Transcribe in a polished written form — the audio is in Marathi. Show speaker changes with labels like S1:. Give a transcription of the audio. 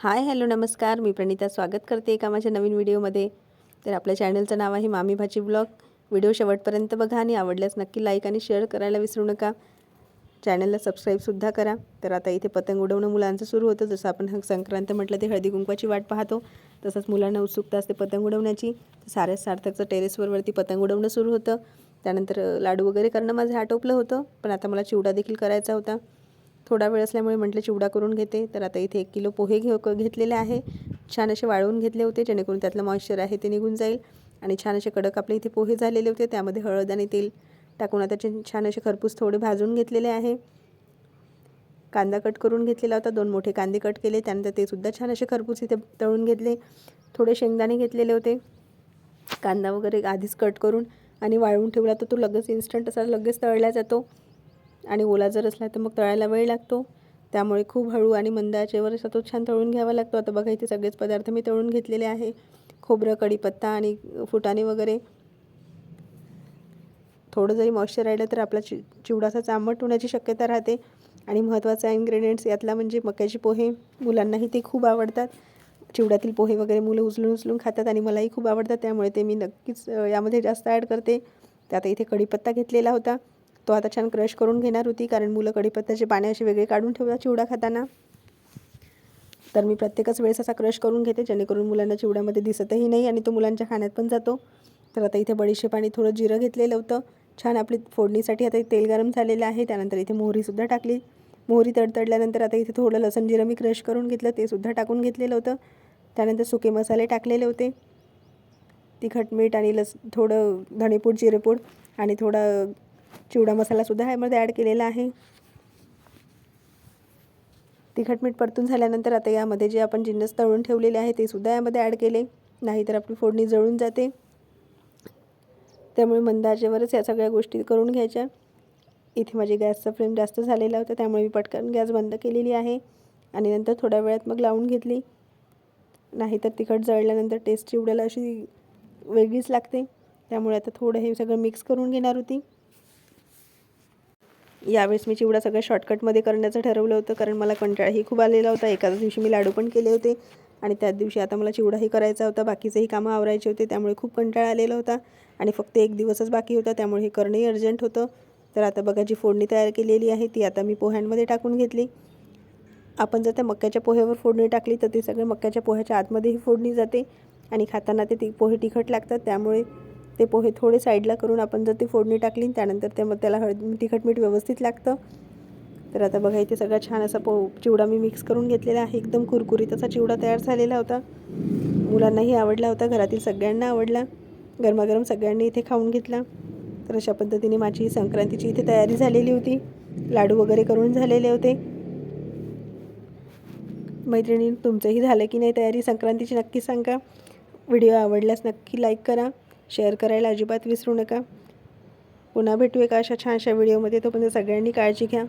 S1: हाय हॅलो नमस्कार, मी प्रणिता स्वागत करते एका माझ्या नवीन व्हिडिओमध्ये. तर आपल्या चॅनलचं नाव आहे मामी भाची ब्लॉग. व्हिडिओ शेवटपर्यंत बघा आणि आवडल्यास नक्की लाईक आणि शेअर करायला विसरू नका. चॅनलला सबस्क्राईबसुद्धा करा. तर आता इथे पतंग उडवणं मुलांचं सुरू होतं. जसं आपण संक्रांत म्हटलं ते हळदी कुंकवाची वाट पाहतो, तसंच मुलांना उत्सुकता असते पतंग उडवण्याची. साऱ्या सार्थकचं टेरेसवरती पतंग उडवणं सुरू होतं. त्यानंतर लाडू वगैरे करणं माझं आटोपलं होतं, पण आता मला चिवडा देखील करायचा होता. थोडा वेळ असल्यामुळे म्हटलं चिवडा करून घेते. तर आता इथे 1 किलो पोहे घेतलेले आहे. छान असे वाळवून घेतले होते, जेणेकरून त्यातलं मॉइश्चर आहे ते निघून जाईल. आणि छान असे कडक आपले इथे पोहे झालेले होते. त्यामध्ये हळद आणि तेल टाकून आता छान असे खरपूस थोडे भाजून घेतलेले आहे. कांदा कट करून घेतलेला होता, 2 मोठे कांदे कट केले. त्यानंतर ते सुद्धा छान असे खरपूस इथे तळून घेतले. थोडे शेंगदाणे घेतलेले होते. कांदा वगैरे आधीच कट करून आणि वाळवून ठेवला तर तो लगेच इन्स्टंट असा लगेच तळला जातो. आणि ओला जर असला तर मग तळायला वेळ लागतो. त्यामुळे खूप हळू आणि मंद आचेवर असा तो छान तळून घ्यावा लागतो. आता बघा इथे सगळेच पदार्थ मी तळून घेतलेले आहे. खोबरं, कढीपत्ता आणि फुटाणे वगैरे. थोडं जरी मॉइश्चर राहिलं तर आपला चिवडा असा आंबट होण्याची शक्यता राहते. आणि महत्त्वाचा इन्ग्रेडियंट्स यातला म्हणजे मक्याचे पोहे. मुलांनाही ते खूप आवडतात. चिवड्यातील पोहे वगैरे मुलं उचलून खातात आणि मलाही खूप आवडतात. त्यामुळे ते मी नक्कीच यामध्ये जास्त ॲड करते. त्यात इथे कढीपत्ता घेतलेला होता, तो आता छान क्रश करून घेणार होती, कारण मुलं कढीपत्त्याचे पाने असे वेगळे काढून ठेवतात चिवडा खाताना. तर मी प्रत्येकच वेळेस असा क्रश करून घेते, जेणेकरून मुलांना चिवड्यामध्ये दिसतही नाही आणि तो मुलांच्या खाण्यात पण जातो. तर आता इथे बडीशेप आणि थोडं जिरं घेतलेलं होतं. छान आपली फोडणीसाठी आता तेल गरम झालेलं आहे. त्यानंतर इथे मोहरीसुद्धा टाकली. मोहरी तडतडल्यानंतर आता इथे थोडं लसूण जिरं मी क्रश करून घेतलं, ते सुद्धा टाकून घेतलेलं होतं. त्यानंतर सुके मसाले टाकलेले होते. तिखट, मीठ आणि थोडं धणेपूड, जिरेपूड आणि थोडा चिवडा मसालासुद्धा ह्यामध्ये ॲड केलेला आहे. तिखट मीठ परतून झाल्यानंतर आता यामध्ये जे आपण जिन्नस तळून ठेवलेले आहे ते सुद्धा यामध्ये ॲड केले, नाहीतर आपली फोडणी जळून जाते. त्यामुळे मंद आचेवरच या सगळ्या गोष्टी करून घ्यायच्या. इथे माझी गॅसचा फ्लेम जास्त झालेला होता, त्यामुळे मी पटकन गॅस बंद केलेली आहे आणि नंतर थोड्या वेळात मग लावून घेतली. नाहीतर तिखट जळल्यानंतर टेस्ट चिवड्याला अशी वेगळीच लागते. त्यामुळे आता थोडं हे सगळं मिक्स करून घेणार होती. यावेळेस मी चिवडा सगळं शॉर्टकटमध्ये करण्याचं ठरवलं होतं, कारण मला कंटाळाही खूप आलेला होता. एकाच दिवशी मी लाडू पण केले होते आणि त्याच दिवशी आता मला चिवडाही करायचा होता. बाकीचेही कामं आवरायचे होते, त्यामुळे खूप कंटाळा आलेला होता आणि फक्त 1 दिवसच बाकी होता, त्यामुळे हे करणंही अर्जंट होतं. तर आता बघा जी फोडणी तयार केलेली आहे ती आता मी पोह्यांमध्ये टाकून घेतली. आपण जर त्या मक्याच्या पोह्यावर फोडणी टाकली तर ते सगळे मक्याच्या पोह्याच्या आतमध्येही फोडणी जाते आणि खाताना ते पोहे तिखट लागतात. त्यामुळे ते पोहे थोडे साईडला करून आपण जर ती फोडणी टाकली, त्यानंतर त्याला तिखट मीठ व्यवस्थित लागतं. तर आता बघा इथे सगळा छान असा चिवडा मी मिक्स करून घेतलेला आहे. एकदम कुरकुरीत असा चिवडा तयार झालेला होता. मुलांनाही आवडला होता, घरातील सगळ्यांना आवडला. गरमागरम सगळ्यांनी इथे खाऊन घेतला. तर अशा पद्धतीने माझी संक्रांतीची इथे तयारी झालेली होती. लाडू वगैरे करून झालेले होते. मैत्रिणी, तुमचंही झालं की नाही तयारी संक्रांतीची नक्की सांगा. व्हिडिओ आवडल्यास नक्की लाईक करा, शेअर करायला अजिबात विसरू नका. पुन्हा भेटू एका अशा छानशा व्हिडिओमध्ये. तोपर्यंत सगळ्यांनी काळजी घ्या.